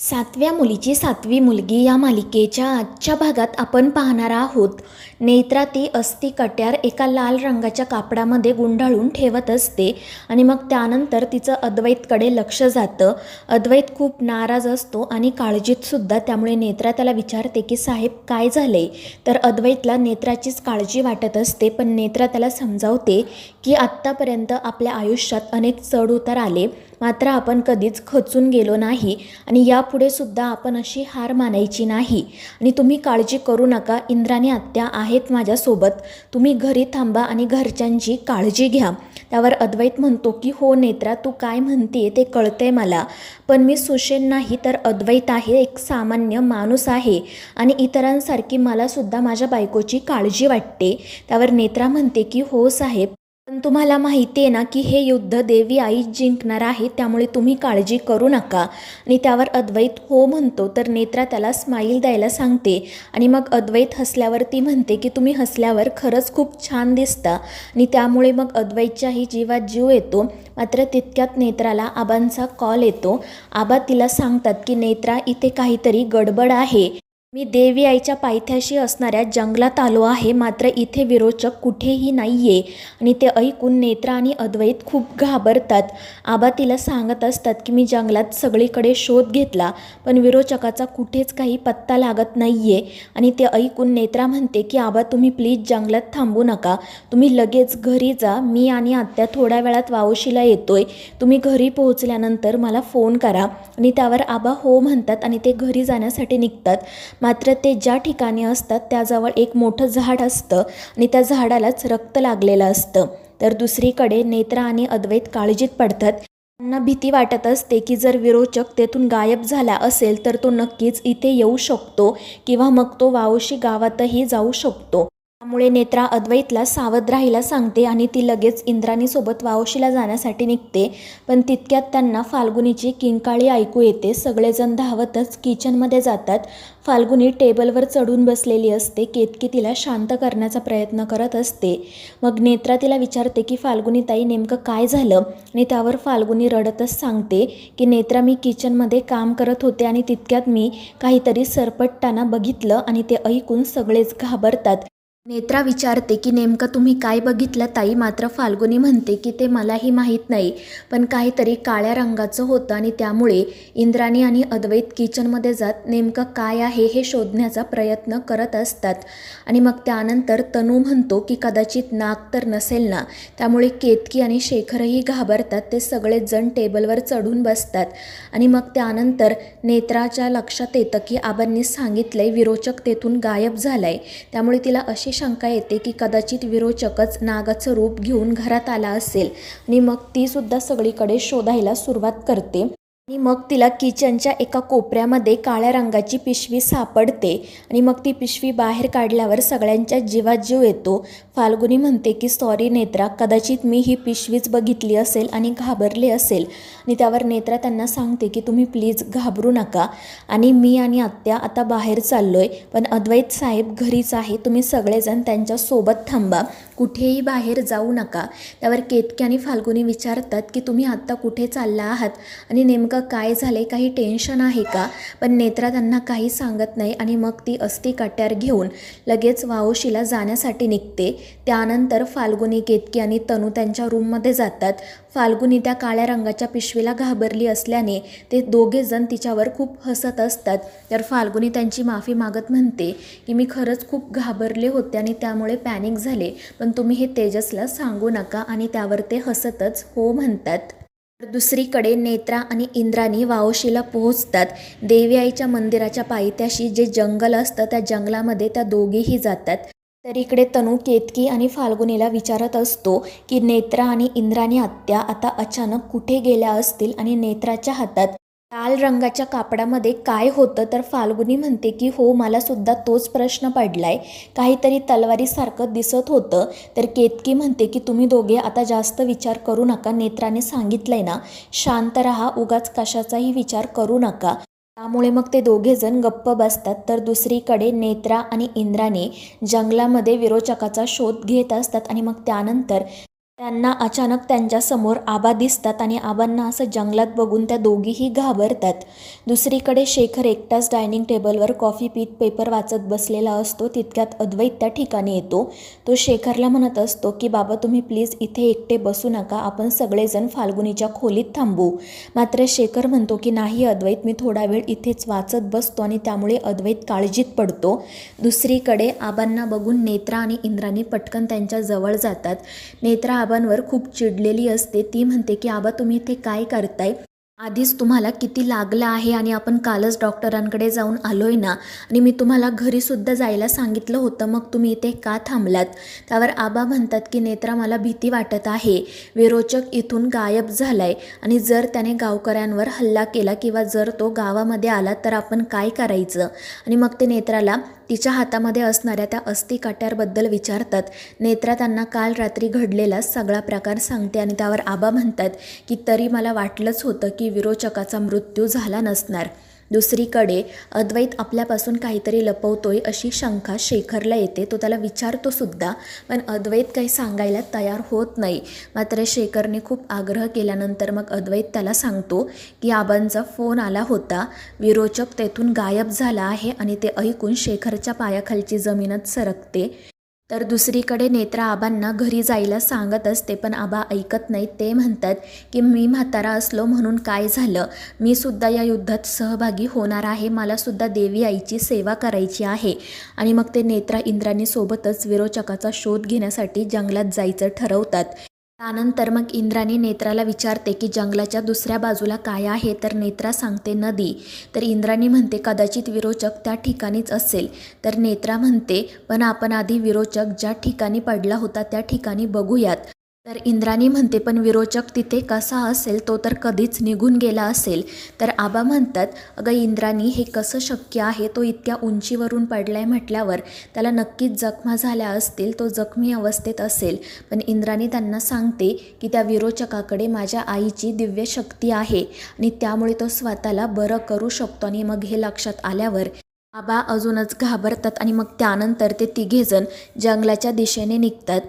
सातव्या मुलीची सातवी मुलगी या मालिकेच्या आजच्या भागात आपण पाहणार आहोत. नेत्रा ती अस्ती कट्यार एका लाल रंगाच्या कापडामध्ये गुंडाळून ठेवत असते आणि मग त्यानंतर तिचं अद्वैतकडे लक्ष जातं. अद्वैत खूप नाराज असतो आणि काळजीत सुद्धा. त्यामुळे नेत्रा त्याला विचारते की साहेब काय झाले. तर अद्वैतला नेत्राचीच काळजी वाटत असते, पण नेत्रा त्याला समजावते की आत्तापर्यंत आपल्या आयुष्यात अनेक चढ उतार आले, मात्र आपण कधीच खचून गेलो नाही आणि यापुढे सुद्धा आपण अशी हार मानायची नाही. आणि तुम्ही काळजी करू नका, इंद्राणी आत्या आहेत माझ्यासोबत, तुम्ही घरी थांबा आणि घरच्यांची काळजी घ्या. त्यावर अद्वैत म्हणतो की हो नेत्रा, तू काय म्हणते ते कळतंय मला, पण मी सुशेन नाही तर अद्वैत आहे, एक सामान्य माणूस आहे आणि इतरांसारखी मलासुद्धा माझ्या बायकोची काळजी वाटते. त्यावर नेत्रा म्हणते की हो साहेब, पण तुम्हाला माहिती आहे ना की हे युद्ध देवी आई जिंकणार आहे, त्यामुळे तुम्ही काळजी करू नका. आणि त्यावर अद्वैत हो म्हणतो. तर नेत्रा त्याला स्माईल द्यायला सांगते आणि मग अद्वैत हसल्यावर ती म्हणते की तुम्ही हसल्यावर खरंच खूप छान दिसता. आणि त्यामुळे मग अद्वैतच्याही जीवात जीव येतो. मात्र तितक्यात नेत्राला आबांचा कॉल येतो. आबा तिला सांगतात की नेत्रा, इथे काहीतरी गडबड आहे. मी देवी आईच्या पायथ्याशी असणाऱ्या जंगलात आलो आहे, मात्र इथे विरोचक कुठेही नाही आहे. आणि ते ऐकून नेत्रा आणि अद्वैत खूप घाबरतात. आबा तिला सांगत असतात की मी जंगलात सगळीकडे शोध घेतला, पण विरोचकाचा कुठेच काही पत्ता लागत नाही आहे. आणि ते ऐकून नेत्रा म्हणते की आबा तुम्ही प्लीज जंगलात थांबू नका, तुम्ही लगेच घरी जा. मी आणि आत्या थोड्या वेळात वावशीला येतोय, तुम्ही घरी पोहोचल्यानंतर मला फोन करा. आणि त्यावर आबा हो म्हणतात आणि ते घरी जाण्यासाठी निघतात. मात्र ते ज्या ठिकाणी असतात त्याजवळ एक मोठं झाड असतं आणि त्या झाडालाच रक्त लागलेलं असतं. तर दुसरीकडे नेत्रा आणि अद्वैत काळजीत पडतात. त्यांना भीती वाटत असते की जर विरोचक तेथून गायब झाला असेल तर तो नक्कीच इथे येऊ शकतो किंवा मग तो वावशी गावातही जाऊ शकतो. त्यामुळे नेत्रा अद्वैतला सावध राहायला सांगते आणि ती लगेच इंद्राणीसोबत वावशीला जाण्यासाठी निघते. पण तितक्यात त्यांना फाल्गुनीची किंकाळी ऐकू येते. सगळेजण धावतच किचनमध्ये जातात. फाल्गुनी टेबलवर चढून बसलेली असते. केतकी तिला शांत करण्याचा प्रयत्न करत असते. मग नेत्रा तिला विचारते की फाल्गुनी ताई, नेमकं काय झालं. आणि त्यावर फाल्गुनी रडतच सांगते की नेत्रा, मी किचनमध्ये काम करत होते आणि तितक्यात मी काहीतरी सरपटताना बघितलं. आणि ते ऐकून सगळेच घाबरतात. नेत्रा विचारते की नेमकं तुम्ही काय बघितलं ताई. मात्र फाल्गुनी म्हणते की ते मलाही माहीत नाही, पण काहीतरी काळ्या रंगाचं होतं आणि त्यामुळे इंद्राणी आणि अद्वैत किचनमध्ये जात नेमकं काय आहे हे शोधण्याचा प्रयत्न करत असतात. आणि मग त्यानंतर तनू म्हणतो की कदाचित नाग तर नसेल ना. त्यामुळे केतकी आणि शेखरही घाबरतात. ते सगळेच जण टेबलवर चढून बसतात. आणि मग त्यानंतर नेत्राच्या लक्षात येतं की आबांनी सांगितलंय विरोचक तेथून गायब झालाय. त्यामुळे तिला अशी शंका येते की कदाचित विरोचकच नागाचं रूप घेऊन घरात आला असेल. आणि मग ती सुद्धा सगळीकडे शोधायला सुरुवात करते. आणि मग तिला किचनच्या एका कोपऱ्यामध्ये काळ्या रंगाची पिशवी सापडते. आणि मग ती पिशवी बाहेर काढल्यावर सगळ्यांच्या जीवात जीव येतो. फाल्गुनी म्हणते की सॉरी नेत्रा, कदाचित मी ही पिशवीच बघितली असेल आणि घाबरले असेल. आणि त्यावर नेत्रा त्यांना सांगते की तुम्ही प्लीज घाबरू नका आणि मी आणि आत्या आता बाहेर चाललोय, पण अद्वैत साहेब घरीच आहे, तुम्ही सगळेजण त्यांच्यासोबत थांबा, कुठेही बाहेर जाऊ नका. त्यावर केतकी आणि फाल्गुनी विचारतात की तुम्ही आत्ता कुठे चालला आहात आणि नेमकं काय झाले, काही टेन्शन आहे का. पण नेत्रा त्यांना काही सांगत नाही आणि मग ती अस्ती कट्यार घेऊन लगेच वावशीला जाण्यासाठी निघते. त्यानंतर फाल्गुनी, केतकी आणि तनू त्यांच्या रूममध्ये जातात. फाल्गुनी त्या काळ्या रंगाच्या पिशवीला घाबरली असल्याने ते दोघेजण तिच्यावर खूप हसत असतात. तर फाल्गुनी त्यांची माफी मागत म्हणते की मी खरंच खूप घाबरले होते आणि त्यामुळे पॅनिक झाले, पण तुम्ही हे तेजसला सांगू नका. आणि त्यावर ते हसतच हो म्हणतात. तर दुसरीकडे नेत्रा आणि इंद्राणी वावशीला पोहोचतात. देवी आईच्या मंदिराच्या पायथ्याशी जे जंगल असतं त्या जंगलामध्ये त्या दोघेही जातात. तर इकडे तनू केतकी आणि फाल्गुनीला विचारत असतो की नेत्रा आणि इंद्राणी आत्या आता अचानक कुठे गेल्या असतील आणि नेत्राच्या हातात लाल रंगाच्या कापडामध्ये काय होतं. तर फाल्गुनी म्हणते की हो, मला सुद्धा तोच प्रश्न पडलाय, काहीतरी तलवारीसारखं दिसत होतं. तर केतकी म्हणते की तुम्ही दोघे आता जास्त विचार करू नका, नेत्राने सांगितलंय ना, शांत राहा, उगाच कशाचाही विचार करू नका. त्यामुळे मग ते दोघेजण गप्प बसतात. तर दुसरीकडे नेत्रा आणि इंद्राणी जंगलामध्ये विरोचकाचा शोध घेत असतात. आणि मग त्यानंतर त्यांना अचानक त्यांच्यासमोर आबा दिसतात आणि आबांना असं जंगलात बघून त्या दोघीही घाबरतात. दुसरीकडे शेखर एकटाच डायनिंग टेबलवर कॉफी पीत पेपर वाचत बसलेला असतो. तितक्यात अद्वैत त्या ठिकाणी येतो. तो शेखरला म्हणत असतो की बाबा तुम्ही प्लीज इथे एकटे बसू नका, आपण सगळेजण फाल्गुनीच्या खोलीत थांबू. मात्र शेखर म्हणतो की नाही अद्वैत, मी थोडा वेळ इथेच वाचत बसतो आणि त्यामुळे अद्वैत काळजीत पडतो. दुसरीकडे आबांना बघून नेत्रा आणि इंद्राणी पटकन त्यांच्या जवळ जातात. नेत्रा आबांवर खूप चिडलेली असते. ती म्हणते की आबा तुम्ही इथे काय करताय, आधीच तुम्हाला किती लागलं आहे आणि आपण कालच डॉक्टरांकडे जाऊन आलोय ना, आणि मी तुम्हाला घरीसुद्धा जायला सांगितलं होतं, मग तुम्ही इथे का थांबलात. त्यावर आबा म्हणतात की नेत्रा मला भीती वाटत आहे, विरोचक इथून गायब झालाय आणि जर त्याने गावकऱ्यांवर हल्ला केला किंवा जर तो गावामध्ये आला तर आपण काय करायचं. आणि मग ते नेत्राला तिच्या हातामध्ये असणाऱ्या त्या अस्थि काट्याबद्दल विचारतात. नेत्रा त्यांना काल रात्री घडलेला सगळा प्रकार सांगते आणि त्यावर आबा म्हणतात की तरी मला वाटलंच होतं की विरोचकाचा मृत्यू झाला नसणार. दुसरीकडे अद्वैत आपल्यापासून काहीतरी लपवतोय अशी शंका शेखरला येते. तो त्याला विचारतो सुद्धा, पण अद्वैत काही सांगायला तयार होत नाही. मात्र शेखरने खूप आग्रह केल्यानंतर मग अद्वैत त्याला सांगतो की आबांचा फोन आला होता, विरोचक तेथून गायब झाला आहे. आणि ते ऐकून शेखरच्या पायाखालची जमीनच सरकते. तर दुसरीकडे नेत्रा आबांना घरी जायला सांगत असते, पण आबा ऐकत नाहीत. ते म्हणतात की मी म्हातारा असलो म्हणून काय झालं, मी सुद्धा या युद्धात सहभागी होणार आहे, मला सुद्धा देवी आईची सेवा करायची आहे. आणि मग ते नेत्रा इंद्राणी सोबतच विरोचकाचा शोध घेण्यासाठी जंगलात जायचं ठरवतात. त्यानंतर मग इंद्राणी नेत्राला विचारते की जंगलाच्या दुसऱ्या बाजूला काय आहे. तर नेत्रा सांगते नदी. तर इंद्राणी म्हणते कदाचित विरोचक त्या ठिकाणीच असेल. तर नेत्रा म्हणते पण आपण आधी विरोचक ज्या ठिकाणी पडला होता त्या ठिकाणी बघूयात. तर इंद्राणी म्हणते पण विरोचक तिथे कसा असेल, तो तर कधीच निघून गेला असेल. तर आबा म्हणतात अगं इंद्राणी, हे कसं शक्य आहे, तो इतक्या उंचीवरून पडलाय म्हटल्यावर त्याला नक्कीच जखमा झाल्या असतील, तो जखमी अवस्थेत असेल. पण इंद्राणी त्यांना सांगते की त्या विरोचकाकडे माझ्या आईची दिव्य शक्ती आहे आणि त्यामुळे तो स्वतःला बरं करू शकतो. आणि मग हे लक्षात आल्यावर आबा अजूनच घाबरतात आणि मग त्यानंतर ते तिघेजण जंगलाच्या दिशेने निघतात.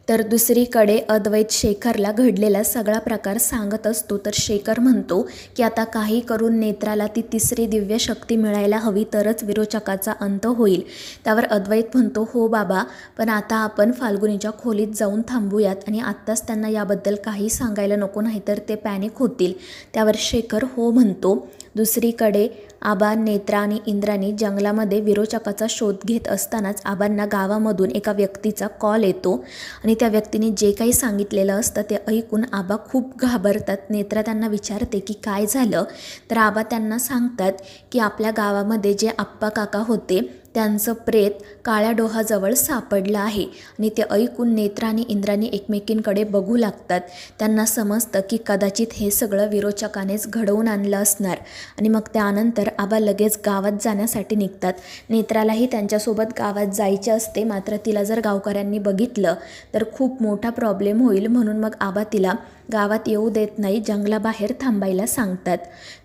तर दुसरीकडे अद्वैत शेखरला घडलेला सगळा प्रकार सांगत असतो. तर शेखर म्हणतो की आता काही करून नेत्राला ती तिसरी दिव्य शक्ती मिळायला हवी, तरच विरोचकाचा अंत होईल. त्यावर अद्वैत म्हणतो हो बाबा, पण आता आपण फाल्गुनीच्या खोलीत जाऊन थांबूयात आणि आत्ताच त्यांना याबद्दल काही सांगायला नको, नाहीतर ते पॅनिक होतील. त्यावर शेखर हो म्हणतो. दुसरीकडे आबा, नेत्रा आणि इंद्राणी जंगलामध्ये विरोचकाचा शोध घेत असतानाच आबांना गावामधून एका व्यक्तीचा कॉल येतो आणि त्या व्यक्तीने जे काही सांगितलेलं असतं ते ऐकून आबा खूप घाबरतात. नेत्रा त्यांना विचारते की काय झालं. तर आबा त्यांना सांगतात की आपल्या गावामध्ये जे आप्पा काका होते त्यांचं प्रेत काळ्या डोहाजवळ सापडलं आहे. आणि ते ऐकून नेत्रा आणि इंद्राणी एकमेकींकडे बघू लागतात. त्यांना समजतं की कदाचित हे सगळं विरोचकानेच घडवून आणलं असणार. आणि मग त्यानंतर आबा लगेच गावात जाण्यासाठी निघतात. नेत्रालाही त्यांच्यासोबत गावात जायचे असते, मात्र तिला जर गावकऱ्यांनी बघितलं तर खूप मोठा प्रॉब्लेम होईल, म्हणून मग आबा तिला गावात येऊ देत नाही, जंगलाबाहेर थांबायला सांगतात.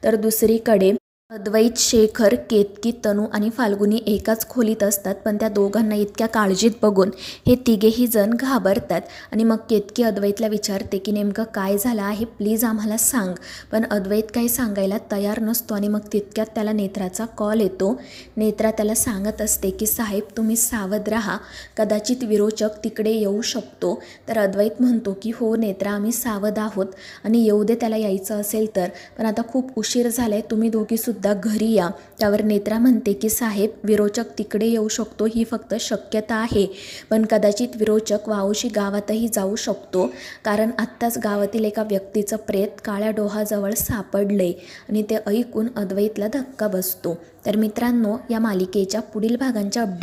तर दुसरीकडे अद्वैत, शेखर, केतकी, तनू आणि फाल्गुनी एकाच खोलीत असतात. पण त्या दोघांना इतक्या काळजीत बघून हे तिघेही जण घाबरतात. आणि मग केतकी अद्वैतला विचारते की नेमकं काय झालं आहे, प्लीज आम्हाला सांग. पण अद्वैत काही सांगायला तयार नसतो. आणि मग तितक्यात त्याला नेत्राचा कॉल येतो. नेत्रा त्याला सांगत असते की साहेब तुम्ही सावध राहा, कदाचित विरोचक तिकडे येऊ शकतो. तर अद्वैत म्हणतो की हो नेत्रा, आम्ही सावध आहोत आणि येऊ दे त्याला यायचं असेल तर, पण आता खूप उशीर झालाय, तुम्ही दोघीसुद्धा घरी या. त्यावर नेत्रा म्हणते की साहेब विरोचक तिकडे येऊ शकतो ही फक्त शक्यता आहे, पण कदाचित विरोचक वावशी गावातही जाऊ शकतो, कारण आत्ताच गावातील एका व्यक्तीचं प्रेत काळ्या डोहाजवळ सापडले. आणि ते ऐकून अद्वैतला धक्का बसतो. तर मित्रांनो, या मालिकेच्या पुढील भागांच्या अपडेट